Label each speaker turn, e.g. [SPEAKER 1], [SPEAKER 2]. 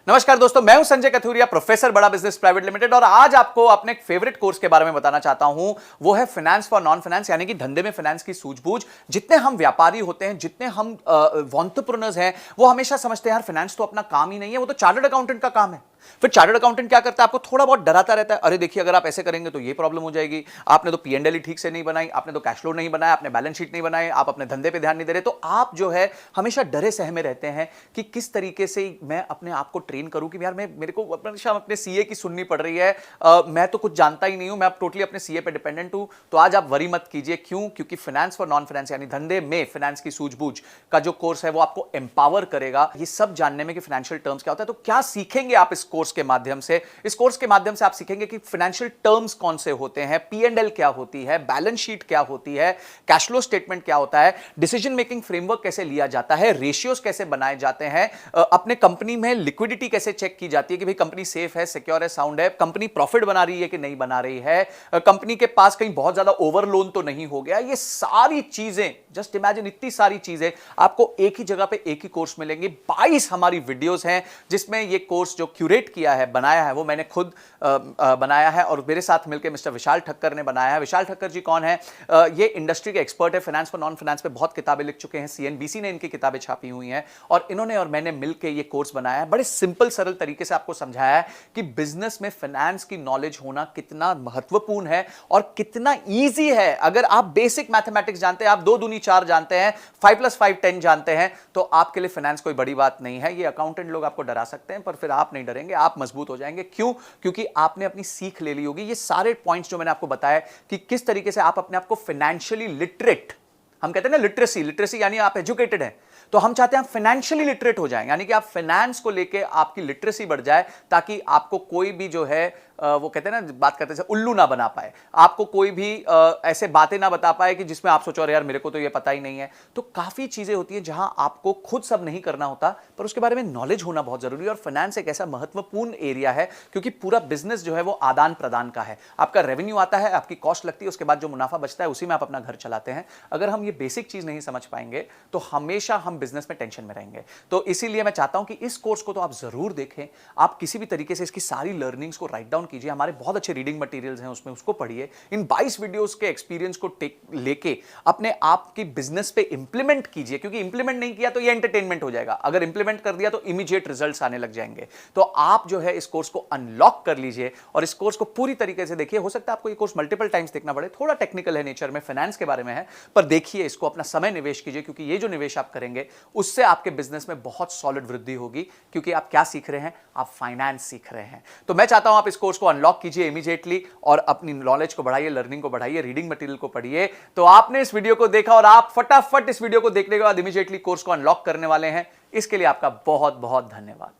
[SPEAKER 1] नमस्कार दोस्तों, मैं हूं संजय कथुरिया, प्रोफेसर बड़ा बिजनेस प्राइवेट लिमिटेड। और आज आपको अपने एक फेवरेट कोर्स के बारे में बताना चाहता हूं। वो है फाइनेंस फॉर नॉन फाइनेंस, यानी कि धंधे में फाइनेंस की सूझबूझ। जितने हम व्यापारी होते हैं, जितने हम एंटरप्रेन्योर्स हैं, वो हमेशा समझते हैं यार फाइनेंस तो अपना काम ही नहीं है, वो तो चार्टर्ड अकाउंटेंट का काम है। फिर चार्टर्ड अकाउंटेंट क्या करता है? आपको थोड़ा बहुत डराता रहता है, अरे देखिए अगर आप ऐसे करेंगे तो ये प्रॉब्लम हो जाएगी, आपने तो पी&एल ठीक से नहीं बनाई, आपने तो कैश फ्लो नहीं बनाया, आपने बैलेंस शीट नहीं बनाई, आप अपने धंधे पे ध्यान नहीं दे रहे। तो आप जो है हमेशा डरे सहमे रहते हैं कि किस तरीके से मैं अपने आप को ट्रेन करूं कि यार मेरे को हमेशा अपने सीए की सुननी पड़ रही है, मैं तो कुछ जानता ही नहीं हूं, मैं अब टोटली अपने सीए पे डिपेंडेंट हूं। तो आज आप वरी मत कीजिए। क्यों? क्योंकि फाइनेंस फॉर नॉन फाइनेंस यानी धंधे में फाइनेंस की सूझबूझ का जो कोर्स है वो आपको एम्पावर करेगा ये सब जानने में कि फाइनेंशियल टर्म्स क्या होता है। तो क्या सीखेंगे आप इस कोर्स के माध्यम से? इस कोर्स के माध्यम से आप सीखेंगे कि फाइनेंशियल टर्म्स कौन से होते हैं, पी&एल क्या होती है, बैलेंस शीट क्या होती है, कैश फ्लो स्टेटमेंट क्या होता है, डिसीजन मेकिंग फ्रेमवर्क कैसे लिया जाता है, रेशियोज कैसे बनाए जाते हैं, अपने कंपनी में लिक्विडिटी कैसे चेक की जाती है कि भाई कंपनी सेफ है, सिक्योर है, साउंड है, कंपनी प्रॉफिट बना रही है कि नहीं बना रही है, कंपनी के पास कहीं बहुत ज्यादा ओवर लोन तो नहीं हो गया। ये सारी चीजें, जस्ट इमेजिन, इतनी सारी चीजें आपको एक ही जगह पे एक ही कोर्स मिलेंगे। 22 हमारी वीडियोस हैं जिसमें ये कोर्स जो क्यूरेट किया है, बनाया है, वो मैंने खुद बनाया है और मेरे साथ मिलकर मिस्टर विशाल ठक्कर ने बनाया है। विशाल ठक्कर जी कौन है? ये इंडस्ट्री के एक्सपर्ट है, फाइनेंस फॉर नॉन फाइनेंस पे बहुत किताबें लिख चुके हैं, सीएनबीसी ने इनकी किताबें छापी हुई हैं और इन्होंने और मैंने मिलकर ये कोर्स बनाया है। बड़े सिंपल सरल तरीके से आपको समझाया है कि बिजनेस में फाइनेंस की नॉलेज होना कितना महत्वपूर्ण है और कितना ईजी है। अगर आप बेसिक मैथमेटिक्स जानते हैं, आप 2 दूनी 4 जानते हैं, 5 + 5 10 जानते हैं, तो आपके लिए फाइनेंस कोई बड़ी बात नहीं है। ये अकाउंटेंट लोग आपको डरा सकते हैं पर फिर आप नहीं डरेंगे, आप मजबूत हो जाएंगे। क्यों? क्योंकि आपने अपनी सीख ले ली होगी। ये सारे पॉइंट्स जो मैंने आपको बताया कि किस तरीके से आप अपने आप को फाइनेंशियली लिटरेट, हम कहते हैं ना लिटरेसी यानी आप एजुकेटेड हैं, तो हम चाहते हैं आप फाइनेंशियली लिटरेट हो जाएं, यानी कि आप फाइनेंस को लेके आपकी लिटरेसी बढ़ जाए ताकि आपको कोई भी जो है वो कहते हैं ना, बात करते हैं उल्लू ना बना पाए, आपको कोई भी ऐसे बातें ना बता पाए कि जिसमें आप सोचो यार मेरे को तो ये पता ही नहीं है। तो काफी चीजें होती है जहां आपको खुद सब नहीं करना होता पर उसके बारे में नॉलेज होना बहुत जरूरी है। और फाइनेंस एक ऐसा महत्वपूर्ण एरिया है क्योंकि पूरा बिजनेस जो है वो आदान प्रदान का है। आपका रेवेन्यू आता है, आपकी कॉस्ट लगती है, उसके बाद जो मुनाफा बचता है उसी में आप अपना घर चलाते हैं। अगर हम ये बेसिक चीज नहीं समझ पाएंगे तो हमेशा हम बिजनेस में टेंशन में रहेंगे। तो इसीलिए मैं चाहता हूं कि इस कोर्स को तो आप जरूर देखें, आप किसी भी तरीके से इसकी सारी लर्निंग्स को राइट डाउन कीजिए। हमारे बहुत अच्छे रीडिंग मटेरियल्स हैं उसमें, उसको पढ़िए। इन 22 वीडियोस के एक्सपीरियंस को लेके अपने आप की बिजनेस पे इंप्लीमेंट कीजिए, क्योंकि इंप्लीमेंट नहीं किया तो ये एंटरटेनमेंट हो जाएगा, अगर इंप्लीमेंट कर दिया तो इमीडिएट रिजल्ट्स आने लग जाएंगे। तो आप जो है इस कोर्स को अनलॉक कर लीजिए और इस कोर्स को पूरी तरीके से देखिए। हो सकता है आपको ये कोर्स मल्टीपल टाइम्स देखना पड़े, थोड़ा टेक्निकल है नेचर में, फाइनेंस के बारे में है, पर देखिए इसको, अपना समय निवेश कीजिए, क्योंकि ये जो निवेश आप करेंगे उससे आपके बिजनेस में बहुत सॉलिड वृद्धि होगी। क्योंकि आप क्या सीख रहे हैं? आप फाइनेंस सीख रहे हैं। तो मैं चाहता हूं आप इस कोर्स को अनलॉक कीजिए इमीडिएटली और अपनी नॉलेज को बढ़ाइए, लर्निंग को बढ़ाइए, रीडिंग मटेरियल को पढ़िए। तो आपने इस वीडियो को देखा और आप फटाफट इस वीडियो को देखने के बाद इमीडिएटली कोर्स को अनलॉक करने वाले हैं। इसके लिए आपका बहुत बहुत धन्यवाद।